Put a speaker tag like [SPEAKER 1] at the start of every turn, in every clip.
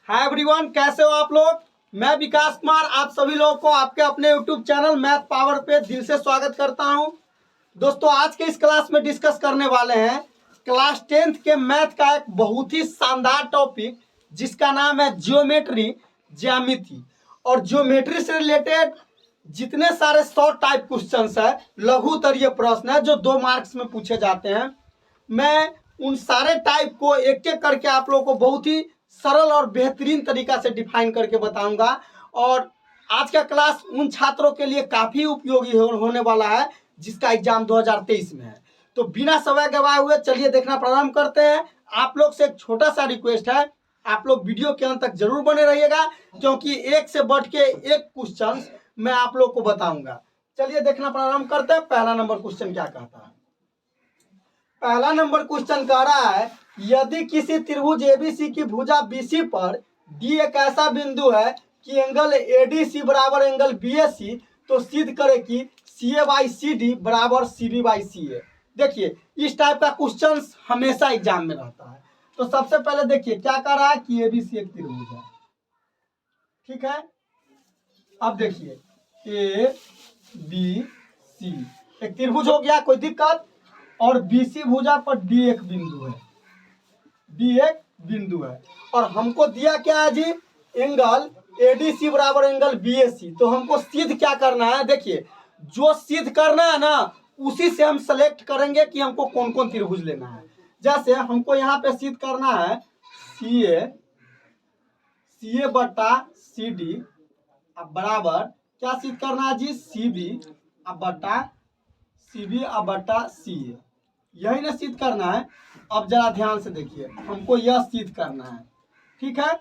[SPEAKER 1] Hi everyone, कैसे हो आप लोग। मैं विकास कुमार आप सभी लोगों को आपके अपने यूट्यूब चैनल मैथ पावर पे दिल से स्वागत करता हूं। दोस्तों, आज के इस क्लास में डिस्कस करने वाले हैं क्लास 10th के मैथ का एक बहुत ही शानदार टॉपिक जिसका नाम है ज्योमेट्री, ज्यामिति। और ज्योमेट्री से रिलेटेड जितने सारे शॉर्ट टाइप क्वेश्चंस है, लघु उत्तरीय प्रश्न है जो 2 मार्क्स में पूछे जाते हैं, मैं उन सारे टाइप को एक एक करके आप लोगों को बहुत ही सरल और बेहतरीन तरीका से डिफाइन करके बताऊंगा। और आज का क्लास उन छात्रों के लिए काफी उपयोगी होने वाला है जिसका एग्जाम 2023 में है। तो बिना समय गवाए हुए चलिए देखना प्रारंभ करते हैं। आप लोग से एक छोटा सा रिक्वेस्ट है, आप लोग वीडियो के अंत तक जरूर बने रहिएगा क्योंकि एक से बढ़ के एक क्वेश्चन मैं आप लोग को बताऊंगा। चलिए देखना प्रारंभ करते हैं। पहला नंबर क्वेश्चन क्या कहता है। पहला नंबर क्वेश्चन कह रहा है, यदि किसी त्रिभुज एबीसी की भुजा बीसी पर डी एक ऐसा बिंदु है कि एंगल एडीसी बराबर एंगल बीएसी, तो सिद्ध करे कि सीए बाई सी डी बराबर सीबी बाई सी ए। देखिए, इस टाइप का क्वेश्चन हमेशा एग्जाम में रहता है। तो सबसे पहले देखिए क्या कह रहा है कि एबीसी एक त्रिभुज है, ठीक है। अब देखिए ए बी सी एक त्रिभुज हो गया, कोई दिक्कत। और बीसी भुजा पर डी एक बिंदु है, डी एक बिंदु है। और हमको दिया क्या है जी, एंगल एडीसी बराबर एंगल बीएसी। तो हमको सिद्ध क्या करना है, देखिए जो सिद्ध करना है ना उसी से हम सेलेक्ट करेंगे कि हमको कौन कौन त्रिभुज लेना है। जैसे हमको यहाँ पे सिद्ध करना है सी ए बटा सी डी अब बराबर क्या सिद्ध करना है जी, सी बी अब बटा सी बी अब बटा सी ए, यही ना सिद्ध करना है। अब जरा ध्यान से देखिए, हमको यह सिद्ध करना है, ठीक है।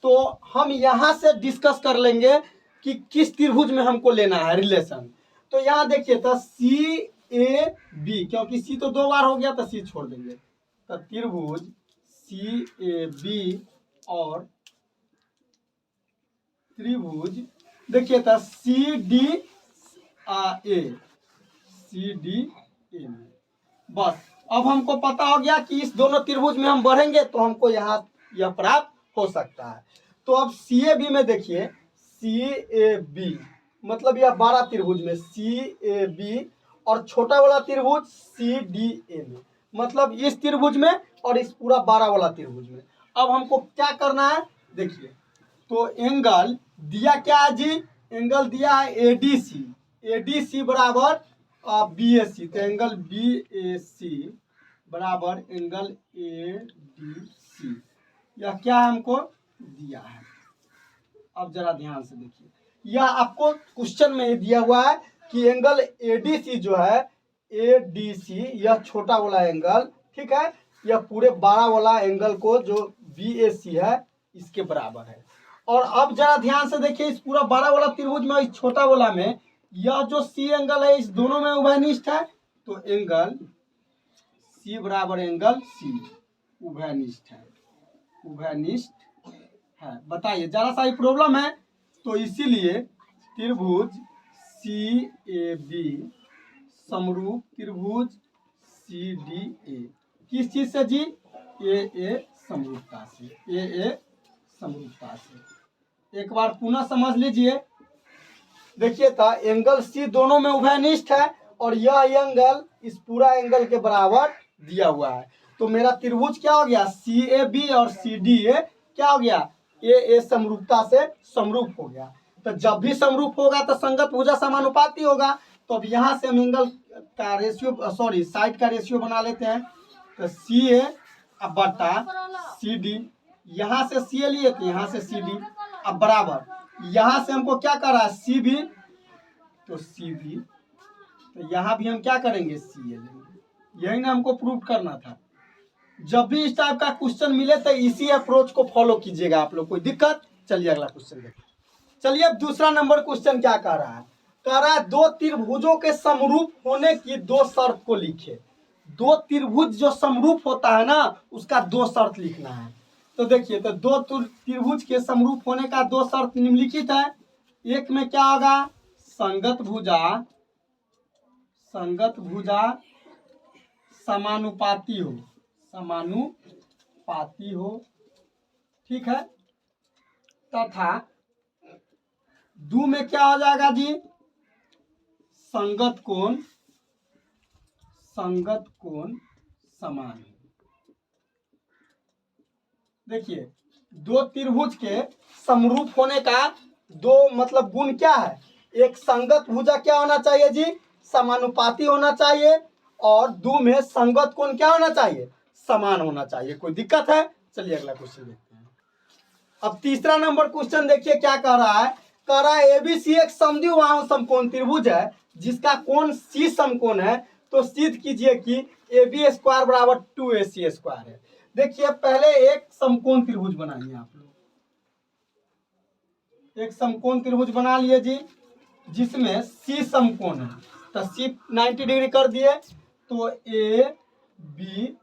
[SPEAKER 1] तो हम यहाँ से डिस्कस कर लेंगे कि किस त्रिभुज में हमको लेना है रिलेशन। तो यहाँ देखिए तो सी ए बी, क्योंकि सी तो 2 बार हो गया तो सी छोड़ देंगे। तो त्रिभुज सी ए बी और त्रिभुज देखिए तो सी डी ए में बस। अब हमको पता हो गया कि इस दोनों त्रिभुज में हम बढ़ेंगे तो हमको यहाँ यह प्राप्त हो सकता है। तो अब सी ए बी में देखिए, सी ए बी मतलब यह बड़ा त्रिभुज में सी ए बी और छोटा वाला त्रिभुज सी डी ए में, मतलब इस त्रिभुज में और इस पूरा बड़ा वाला त्रिभुज में। अब हमको क्या करना है, देखिए तो एंगल दिया क्या है जी, एंगल दिया है एडीसी, एडीसी बराबर बी ए सी। तो एंगल बी ए सी बराबर एंगल ए डी सी, यह क्या हमको दिया है। अब जरा ध्यान से देखिए, यह आपको क्वेश्चन में ही दिया हुआ है कि एंगल एडीसी जो है एडीसी, यह छोटा वाला एंगल, ठीक है, यह पूरे बड़ा वाला एंगल को जो बी ए सी है इसके बराबर है। और अब जरा ध्यान से देखिए, इस पूरा बड़ा वाला त्रिभुज में इस छोटा वाला में यह जो सी एंगल है इस दोनों में उभयनिष्ठ है। तो एंगल सी बराबर एंगल सी उभयनिष्ठ है, उभयनिष्ठ है। बताइए, जरा सा ही प्रॉब्लम है। तो इसीलिए त्रिभुज सी ए बी समरूप त्रिभुज सी डी ए, किस चीज से जी, ए समरूपता से, ए समरूपता से। एक बार पुनः समझ लीजिए, देखिए था एंगल सी दोनों में उभयनिष्ठ है और यह एंगल इस पूरा एंगल के बराबर दिया हुआ है। तो मेरा त्रिभुज क्या हो गया, सी ए बी और सी डी ए क्या हो गया, ए समरूपता से समरूप हो गया। तो जब भी समरूप होगा तो संगत भुजा समानुपाती होगा। तो अब यहाँ से हम एंगल का रेशियो, सॉरी साइड का रेशियो बना लेते हैं। तो सी ए अब बटा सी डी, यहाँ से सी ए लिए तो यहाँ से सी डी, अब बराबर यहाँ से हमको क्या कर रहा है सी बी, तो सी बी, तो यहाँ भी हम क्या करेंगे सी ए लेंगे। यही ना हमको प्रूव करना था। जब भी इस टाइप का क्वेश्चन मिले तो इसी अप्रोच को फॉलो कीजिएगा आप लोग, कोई दिक्कत। चलिए अगला क्वेश्चन देखिए। चलिए अब दूसरा नंबर क्वेश्चन क्या कह रहा है, कह रहा है 2 त्रिभुजों के समरूप होने की 2 शर्त को लिखे। 2 त्रिभुज जो समरूप होता है ना उसका 2 शर्त लिखना है। तो देखिए, तो 2 त्रिभुज के समरूप होने का 2 शर्त निम्नलिखित है। एक में क्या होगा, संगत भुजा समानुपाती हो, ठीक है। तथा दो में क्या हो जाएगा जी, संगत कोण समान है। देखिए दो त्रिभुज के समरूप होने का दो मतलब गुण क्या है, एक संगत भुजा क्या होना चाहिए जी, समानुपाती होना चाहिए, और दो में संगत कोण क्या होना चाहिए, समान होना चाहिए। कोई दिक्कत है? चलिए अगला क्वेश्चन देखते हैं। अब तीसरा नंबर क्वेश्चन देखिए क्या कह रहा है, कह रहा है एबीसी एक समद्विबाहु समकोण त्रिभुज है जिसका कोण सी समकोण है, तो सिद्ध कीजिए कि ए बी स्क्वायर बराबर 2AC स्क्वायर है। देखिए पहले एक समकोण त्रिभुज बनाइए आप लोग, एक समकोण त्रिभुज बना लिए जी जिसमें सी समकोण है, तो सी 90 डिग्री कर दिए, तो ए बी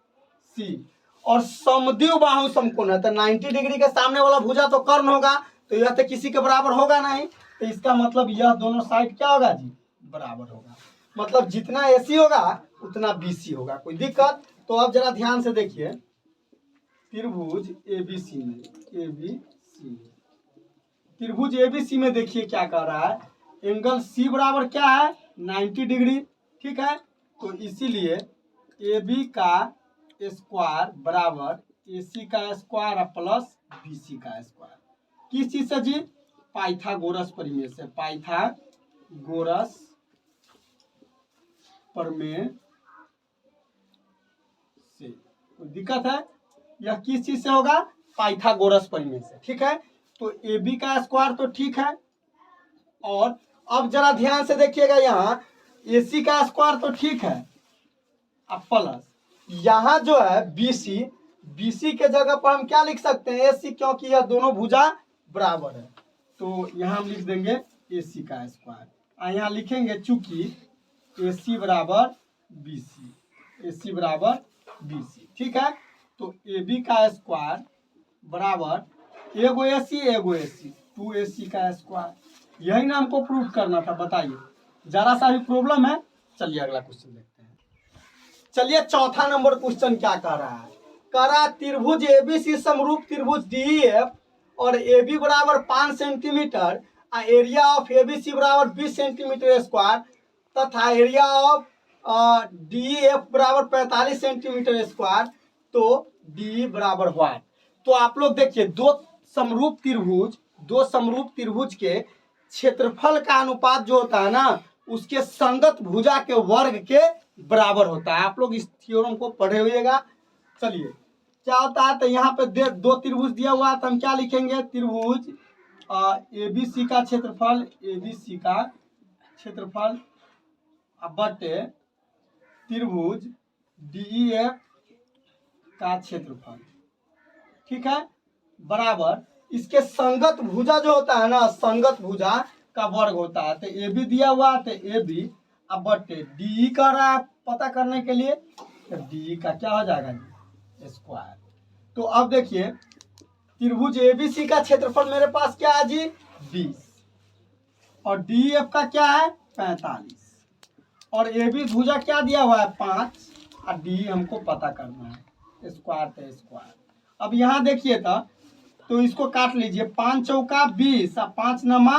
[SPEAKER 1] सी, और समद्विबाहु समकोण है तो 90 डिग्री के सामने वाला भुजा तो कर्ण होगा, तो यह तो किसी के बराबर होगा नहीं, तो इसका मतलब यह दोनों साइड क्या होगा जी, बराबर होगा। मतलब जितना एसी होगा उतना बीसी होगा। कोई दिक्कत? तो अब जरा ध्यान से देखिए, त्रिभुज एबीसी में त्रिभुज एबीसी में देखिए क्या कर रहा है, एंगल सी बराबर क्या है, 90 डिग्री, ठीक है। तो इसीलिए ए बी का स्क्वायर बराबर ए सी का स्क्वायर प्लस बी सी का स्क्वायर, किस चीज से जी, पाइथागोरस प्रमेय से, पाइथागोरस प्रमेय से। कोई दिक्कत है? यह किस चीज से होगा, पाइथागोरस प्रमेय से, ठीक है। तो ए बी का स्क्वायर तो ठीक है, और अब जरा ध्यान से देखिएगा, यहाँ ए सी का स्क्वायर तो ठीक है, अब प्लस यहाँ जो है बीसी के जगह पर हम क्या लिख सकते हैं, एसी, क्योंकि यह दोनों भुजा बराबर है, तो यहाँ हम लिख देंगे एसी का स्क्वायर। यहाँ लिखेंगे चूंकि एसी बराबर बीसी, ठीक है। तो ए बी का स्क्वायर बराबर एगो एसी 2AC का स्क्वायर। यही ना हमको प्रूफ करना था, बताइए, जरा सा भी प्रॉब्लम है? चलिए अगला क्वेश्चन देखते हैं। चलिए चौथा नंबर क्वेश्चन क्या कह रहा है, कह रहा है त्रिभुज एबीसी समरूप त्रिभुज डीईएफ और AB बराबर 5 सेंटीमीटर, एरिया ऑफ एबीसी बराबर 20 सेंटीमीटर स्क्वायर, तथा एरिया ऑफ डीईएफ बराबर 45 सेंटीमीटर स्क्वायर, तो डी बराबर व्हाट। तो आप लोग देखिए, दो समरूप त्रिभुज के क्षेत्रफल का अनुपात जो होता है ना, उसके संगत भुजा के वर्ग के बराबर होता है। आप लोग इस थ्योरम को पढ़े हुएगा। चलिए क्या होता है, तो यहाँ पे दो त्रिभुज दिया हुआ है, तो हम क्या लिखेंगे, त्रिभुज एबीसी का क्षेत्रफल बटे त्रिभुज डीईएफ का क्षेत्रफल, ठीक है, बराबर इसके संगत भुजा जो होता है ना, संगत भुजा का वर्ग होता है। तो ए बी दिया हुआ है, तो ए बी अब बटे डी कर रहा है पता करने के लिए, तो डी का क्या हो जाएगा जी, स्क्वायर। तो अब देखिए त्रिभुज एबीसी का क्षेत्रफल मेरे पास क्या है जी, 20, और डीएफ का क्या है 45, और ए बी भुजा क्या दिया हुआ है 5, और डी हमको पता करना है, स्क्वायर तो स्क्वायर। अब यहाँ देखिए तो इसको काट लीजिए, 5 चौका 20 और 5 नमा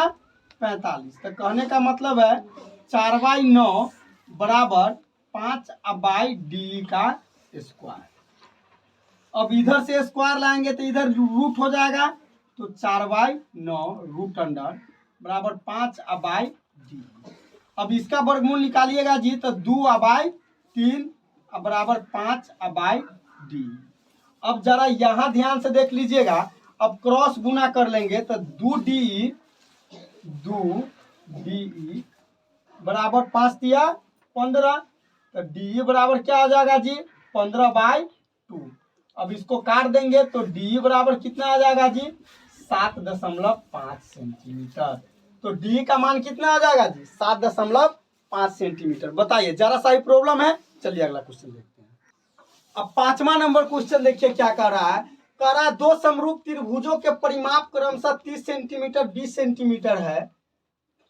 [SPEAKER 1] 45, तो कहने का मतलब है 4/9 बराबर 5/डी का स्क्वायर। अब इधर से स्क्वायर लाएंगे तो इधर रूट हो जाएगा, तो 4/9 रूट अंडर बराबर 5/डी। अब इसका वर्गमूल निकालिएगा जी, तो 2/3 बराबर 5/डी। अब जरा यहाँ ध्यान से देख लीजिएगा, अब क्रॉस गुना कर लेंगे तो 2DE बराबर 5 दिया 15, तो DE बराबर क्या हो जाएगा जी, 15/2। अब इसको काट देंगे तो DE बराबर कितना आ जाएगा जी, 7.5 सेंटीमीटर। तो डी का मान कितना आ जाएगा जी, 7.5 सेंटीमीटर। बताइए, जरा सा ही प्रॉब्लम है? चलिए अगला क्वेश्चन देखते हैं। अब 5वां नंबर क्वेश्चन देखिए क्या कर रहा है, कह रहा है दो समरूप त्रिभुजों के परिमाप क्रमशः 30 सेंटीमीटर 20 सेंटीमीटर है।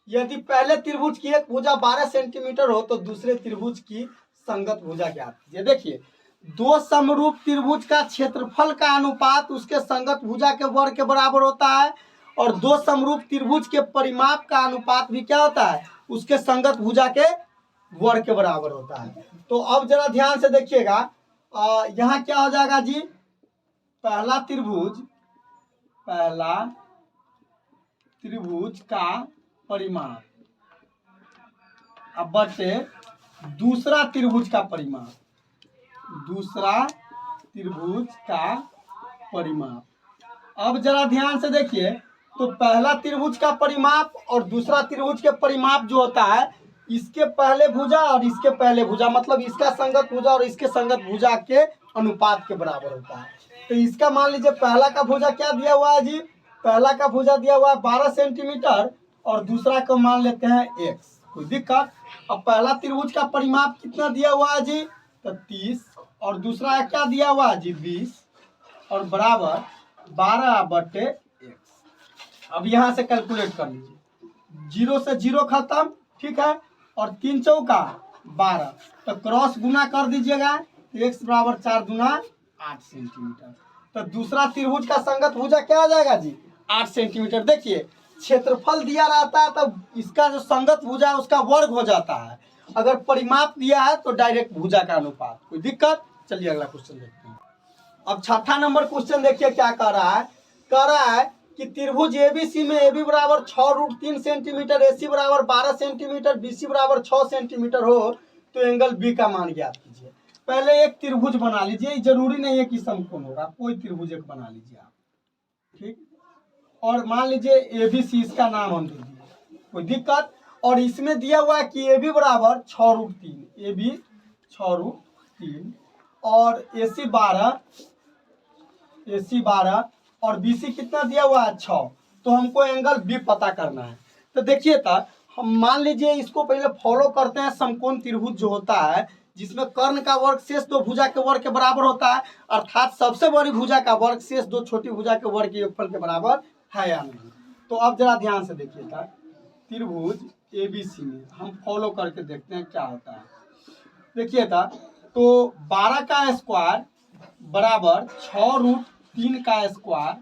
[SPEAKER 1] यदि पहले त्रिभुज की एक भुजा 12 सेंटीमीटर हो तो दूसरे त्रिभुज की संगत भुजा ज्ञात कीजिए। देखिए, दो समरूप त्रिभुज का क्षेत्रफल का अनुपात उसके संगत भुजा के वर्ग के बराबर होता है, और दो समरूप त्रिभुज के परिमाप का अनुपात भी क्या होता है, उसके संगत भुजा के वर्ग के बराबर होता है। तो अब जरा ध्यान से देखिएगा, यहाँ क्या हो जाएगा जी, पहला त्रिभुज का परिमाप अब बटे दूसरा त्रिभुज का परिमाप, अब जरा ध्यान से देखिए, तो पहला त्रिभुज का परिमाप और दूसरा त्रिभुज के परिमाप जो होता है, इसके पहले भुजा और इसके पहले भुजा, मतलब इसका संगत भुजा और इसके संगत भुजा के अनुपात के बराबर होता है। तो इसका मान लीजिए पहला का भुजा क्या दिया हुआ है जी, पहला का भुजा दिया हुआ है 12 सेंटीमीटर और दूसरा को मान लेते हैं x, कोई दिक्कत। अब पहला त्रिभुज का परिमाप कितना दिया हुआ है जी, तो 30 और दूसरा क्या दिया हुआ है जी 20 और बराबर 12/x। अब यहाँ से कैलकुलेट कर लीजिए, 0 से 0 खत्म, ठीक है, और 3 चौका 12, तो क्रॉस गुना कर दीजिएगा, तो x बराबर 4 दूना 8 सेंटीमीटर। तो दूसरा त्रिभुज का संगत भुजा क्या आ जाएगा जी, 8 सेंटीमीटर। देखिए क्षेत्रफल दिया रहता है तब इसका जो संगत भुजा है उसका वर्ग हो जाता है, अगर परिमाप दिया है तो डायरेक्ट भुजा का अनुपात, कोई दिक्कत। चलिए अगला क्वेश्चन देखते हैं। अब छठा नंबर क्वेश्चन देखिए क्या कह रहा है कि त्रिभुज एबीसी में AB बराबर 6√3 सेंटीमीटर, AC बराबर 12 सेंटीमीटर, BC बराबर 6 सेंटीमीटर हो तो एंगल B का मान ज्ञात कीजिए। पहले एक त्रिभुज बना लीजिए, जरूरी नहीं है कि समकोण होगा, कोई त्रिभुज एक बना लीजिए आप, ठीक, और मान लीजिए ABC इसका नाम हम दे दिए, कोई दिक्कत। और इसमें दिया हुआ है कि AB बराबर 6√3, AB 6√3 और AC 12 और BC कितना दिया हुआ है 6, तो हमको एंगल B पता करना है। तो देखिए तो हम मान लीजिए इसको पहले फॉलो करते हैं, समकोण त्रिभुज जो होता है जिसमें कर्ण का वर्ग शेष दो भुजा के वर्ग के बराबर होता है, अर्थात सबसे बड़ी भुजा का वर्ग शेष दो छोटी भुजा के वर्ग के योगफल के बराबर है या नहीं। तो अब जरा ध्यान से देखिएगा, त्रिभुज ABC में हम फॉलो करके देखते हैं क्या होता है। देखिएगा तो 12 का स्क्वायर बराबर 6√3 का स्क्वायर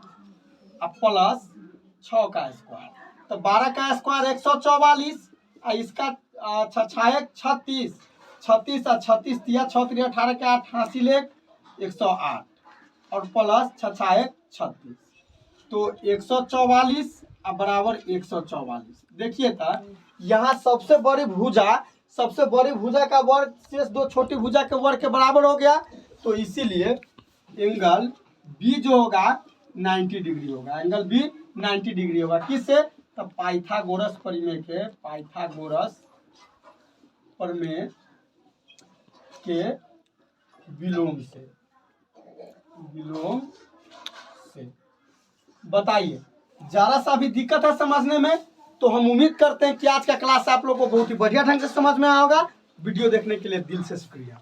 [SPEAKER 1] प्लस 6 का स्क्वायर, तो 12 का स्क्वायर 144 और इसका 36 और 36 दिया 6 3 18 के 8 88 लेख 108 और प्लस 6 36, तो 144 बराबर 144। देखिए तो यहाँ सबसे बड़ी भुजा का वर्ग शेष दो छोटी भुजा के वर्ग के बराबर हो गया, तो इसीलिए एंगल B जो होगा 90 डिग्री होगा, एंगल B 90 डिग्री होगा। किससे, तो पाइथागोरस प्रमेय के विलोम से बताइए। जरा सा भी दिक्कत है समझने में, तो हम उम्मीद करते हैं कि आज का क्लास आप लोगों को बहुत ही बढ़िया ढंग से समझ में आया होगा। वीडियो देखने के लिए दिल से शुक्रिया।